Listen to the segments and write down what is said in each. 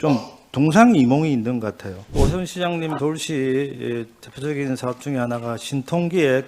좀 동상이몽이 있는 것 같아요. 오세훈 시장님 서울시 대표적인 사업 중에 하나가 신통기획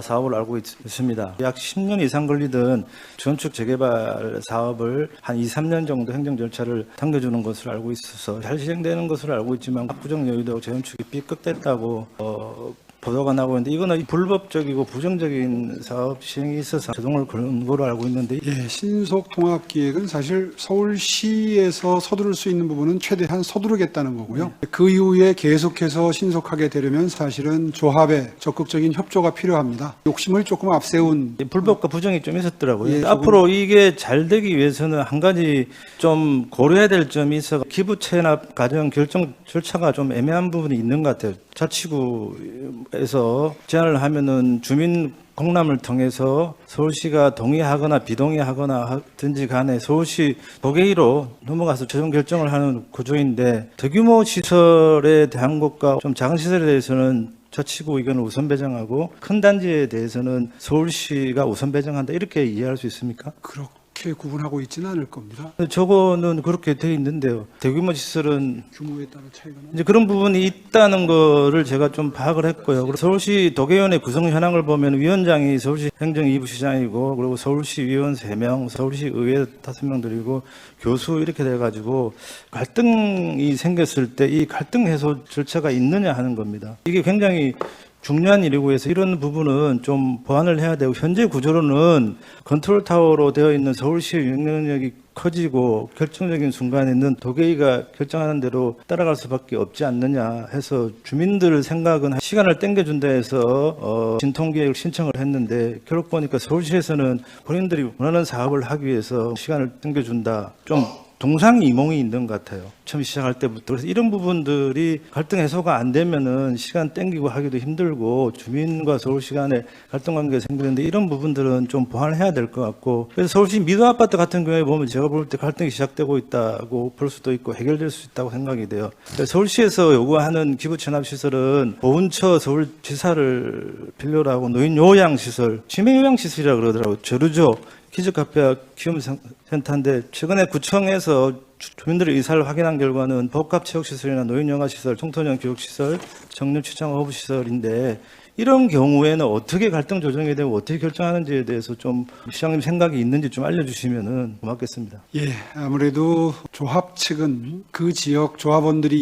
사업을 알고 있습니다. 약 10년 이상 걸리던 건축 재개발 사업을 한 2, 3년 정도 행정 절차를 당겨주는 것으로 알고 있어서 잘 진행되는 것으로 알고 있지만 압구정 여의도 재건축이 삐끗됐다고 보도가 나오고 있는데 이거는 불법적이고 부정적인 사업 시행이 있어서 제동을 거는 거로 알고 있는데 예, 신속통합기획은 사실 서울시에서 서두를 수 있는 부분은 최대한 서두르겠다는 거고요. 그 이후에 계속해서 신속하게 되려면 사실은 조합의 적극적인 협조가 필요합니다. 욕심을 조금 앞세운 불법과 부정이 좀 있었더라고요. 예, 조금- 앞으로 이게 잘 되기 위해서는 한 가지 좀 고려해야 될 점이 있어 기부 체납 과정 결정 절차가 좀 애매한 부분이 있는 것 같아요. 자치구에서 제안을 하면은 주민 공람을 통해서 서울시가 동의하거나 비동의하거나 하든지 간에 서울시 도계위로 넘어가서 최종 결정을 하는 구조인데 대규모 시설에 대한 것과 좀 작은 시설에 대해서는 자치구 의견을 우선 배정하고 큰 단지에 대해서는 서울시가 우선 배정한다 이렇게 이해할 수 있습니까? 그렇게 구분하고 있지는 않을 겁니다. 저거는 그렇게 돼 있는데요. 대규모 시설은 규모에 따라 차이가 나. 이제 그런 부분이 있다는 거를 제가 좀 파악을 했고요. 그리고 서울시 도계위원회 구성 현황을 보면 위원장이 서울시 행정 2부 시장이고 그리고 서울시 위원 3명, 서울시 의회 5명 들이고 교수 이렇게 돼가지고 갈등이 생겼을 때 이 갈등 해소 절차가 있느냐 하는 겁니다. 이게 굉장히 중요한 일이고 해서 이런 부분은 좀 보완을 해야 되고 현재 구조로는 컨트롤 타워로 되어 있는 서울시의 영향력이 커지고 결정적인 순간에는 도계위가 결정하는 대로 따라갈 수밖에 없지 않느냐 해서 주민들 생각은 시간을 땡겨준다 해서 신통기획을 신청을 했는데 결국 보니까 서울시에서는 본인들이 원하는 사업을 하기 위해서 시간을 땡겨준다. 좀 동상이몽이 있는 것 같아요. 처음 시작할 때부터. 그래서 이런 부분들이 갈등 해소가 안 되면은 시간 땡기고 하기도 힘들고 주민과 서울시 간에 갈등 관계가 생기는데 이런 부분들은 좀 보완을 해야 될 것 같고 그래서 서울시 미도 아파트 같은 경우에 보면 제가 볼 때 갈등이 시작되고 있다고 볼 수도 있고 해결될 수 있다고 생각이 돼요. 서울시에서 요구하는 기부 체납 시설은 보훈처 서울지사를 필요로 하고 노인 요양시설, 치매 요양시설이라고 그러더라고요. 저루조 기저카페와 키움센터인데 최근에 구청에서 주민들의 의사를 확인한 결과는 복합체육시설이나 노인영아시설, 청소년 교육시설, 청년취장 허브시설인데 이런 경우에는 어떻게 갈등 조정이 되고 어떻게 결정하는지에 대해서 좀 시장님 생각이 있는지 좀 알려주시면 고맙겠습니다. 예, 아무래도 조합 측은 그 지역 조합원들이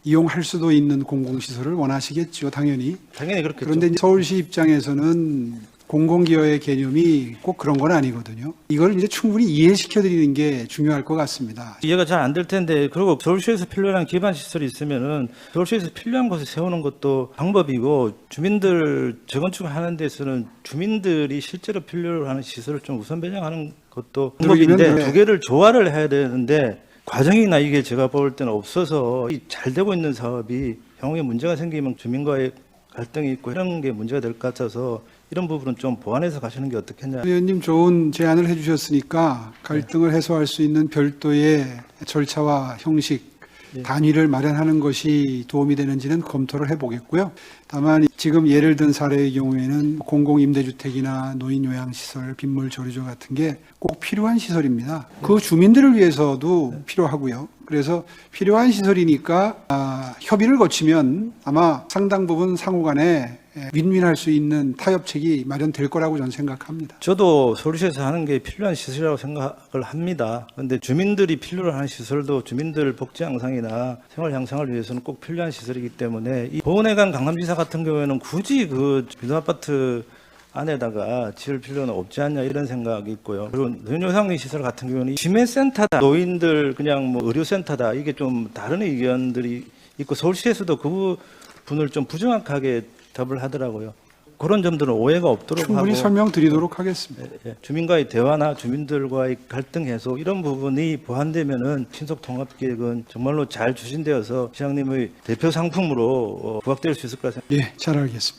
이용할 수도 있는 공공시설을 원하시겠죠, 당연히. 당연히 그렇겠죠. 그런데 이제 서울시 입장에서는 공공기여의 개념이 꼭 그런 건 아니거든요. 이걸 이제 충분히 이해시켜 드리는 게 중요할 것 같습니다. 이해가 잘 안 될 텐데 그리고 서울시에서 필요한 기반 시설이 있으면은 서울시에서 필요한 곳에 세우는 것도 방법이고 주민들 재건축을 하는 데서는 주민들이 실제로 필요로 하는 시설을 좀 우선 배정하는 것도 방법인데 두 개를 조화를 해야 되는데 과정이나 이게 제가 볼 때는 없어서 이 잘 되고 있는 사업이 향후에 문제가 생기면 주민과의 갈등이 있고 이런 게 문제가 될 것 같아서 이런 부분은 좀 보완해서 가시는 게 어떻겠냐. 의원님 좋은 제안을 해주셨으니까 갈등을 해소할 수 있는 별도의 절차와 형식, 단위를 마련하는 것이 도움이 되는지는 검토를 해보겠고요. 다만 지금 예를 든 사례의 경우에는 공공임대주택이나 노인요양시설, 빗물조리조 같은 게 꼭 필요한 시설입니다. 그 주민들을 위해서도 필요하고요. 그래서 필요한 시설이니까 협의를 거치면 아마 상당 부분 상호간에 윈윈할 수 있는 타협책이 마련될 거라고 저는 생각합니다. 저도 서울시에서 하는 게 필요한 시설이라고 생각을 합니다. 그런데 주민들이 필요로 하는 시설도 주민들 복지 향상이나 생활 향상을 위해서는 꼭 필요한 시설이기 때문에 이 보훈회관 강남지사 같은 경우에는 굳이 그 비도 아파트 안에다가 지을 필요는 없지 않냐 이런 생각이 있고요. 그리고 노인요양 시설 같은 경우는 치매센터다, 노인들 그냥 뭐 의료센터다 이게 좀 다른 의견들이 있고 서울시에서도 그 부분을 좀 부정확하게 답을 하더라고요. 그런 점들은 오해가 없도록 충분히 하고 설명드리도록 하겠습니다. 주민과의 대화나 주민들과의 갈등 해소 이런 부분이 보완되면은 신속통합기획은 정말로 잘 추진되어서 시장님의 대표 상품으로 부각될 수 있을 거라 생각합니다. 예, 잘 알겠습니다.